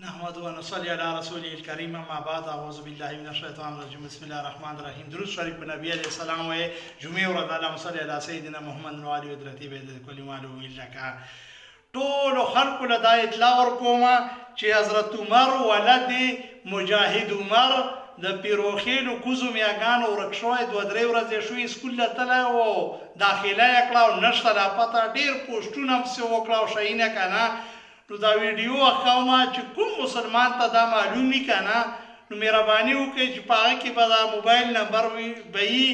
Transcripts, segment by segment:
نحمد و نصلي على رسوله الكريم اما بعد اعوذ بالله من الشیطان الرجیم بسم الله الرحمن الرحیم درود شریف په نبی علیہ السلام و جمعه ورځ اللهم صل علی سیدنا محمد و علی حضرت بیت کل معلوم لك ټول خلق له دا اطلاع ورکوم چې حضرت عمر ولد مجاهد عمر د پیروخیلو کوزو میاګانو ورکشوي دوه درې ورځې شوې سکول ته تللی او داخله یې کړه او نشته لا پته ډېر پوسټونه پسې وکړه او شی نه که نه نو دا ویډیو ښوم چې کوم مسلمان ته دا معلوم وي که نه نو مهرباني وکړئ چې په هغه کې به دا موبایل نمبر به وي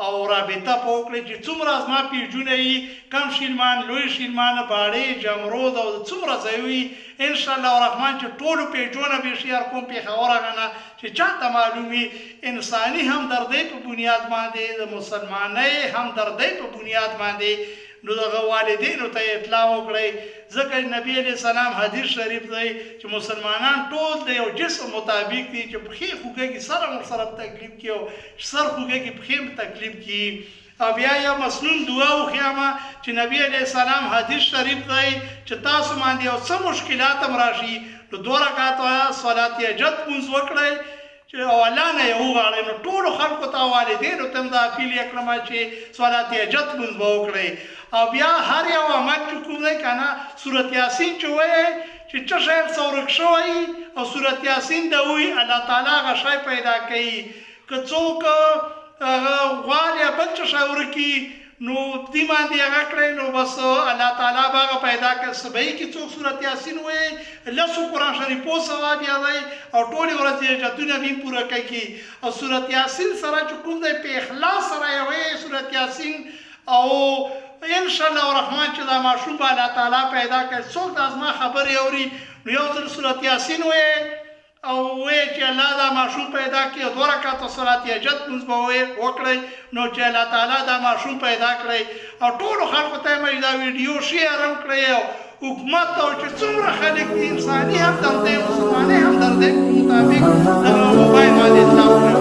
او رابطه په وکړئ چې څومره زما پیجونه وي کم شیلمان لوی شیلمان باړې جمرود او څومره ځای وي انشاءالله الرحمن چې ټولو پیجونه به شیر کوم پېښور هغه نه چې چاته معلوم وي انساني همدردۍ په بنیاد باندې د مسلمانۍ همدردۍ په بنیاد باندې نو دغه والدینو ته اطلاع وکړئ ځکه نبی علیہ السلام حدیث شریف دی چې مسلمانان ټول د یو جسم مطابق دي چې پښې خوږېږي سر هم ورسره تکلیف کړي او سر خوږېږي پښې هم تکلیف کړي او بیا یو مسنون دعا وښیمه چې نبی علیہ السلام حدیث شریف دی چې تاسو باندې یو څه مشکلات هم راشي نو 2 رکعاته صلات حاجت لمونځ وکړئ او الله نه یې وغواړئ نو ټولو خلکو ته والدینو ته هم دا اپیل یې کړم چې صلات حاجت لمونځ به وکړئ او بیا هر یو عمل چې کوم دی که نه صورت یاسین چې وایي چې څه شی ورڅه ورک شوی او صورت یاسین د وایي الله تعالی هغه شی پیدا کوي که څوک غوال یا بل څه شی ورکي نو دې باندې هغه کړی نو بس الله تعالی به هغه پیدا کړي سبعي کې څوک صورت یاسین وایي لسو قرآن شریفو ثواب یادوي او ټولې ورځې حاجتونه به یې پوره کوي او صورت یاسین سره چې کوم دی په اخلاص سره یې وایي صورت یاسین او انشاءالله الرحمن چې دا ماشوم به الله تعالی پیدا کړي څوک دا زما خبرې اوري نو یو ځل صورت یاسین وایي او وایي چې الله دا ماشوم پیدا کړي او 2 رکعاته صلات حاجت لمونځ به وکړئ نو چې الله تعالی دا ماشوم پیدا کړئ او ټولو خلکو ته یې دا ویډیو شیر هم کړئ او حکومت ته چې څومره خلک دي انساني همدردۍ مسلمانۍ همدردۍ په مطابق دغه موبایل باندې اطلاع وکړئ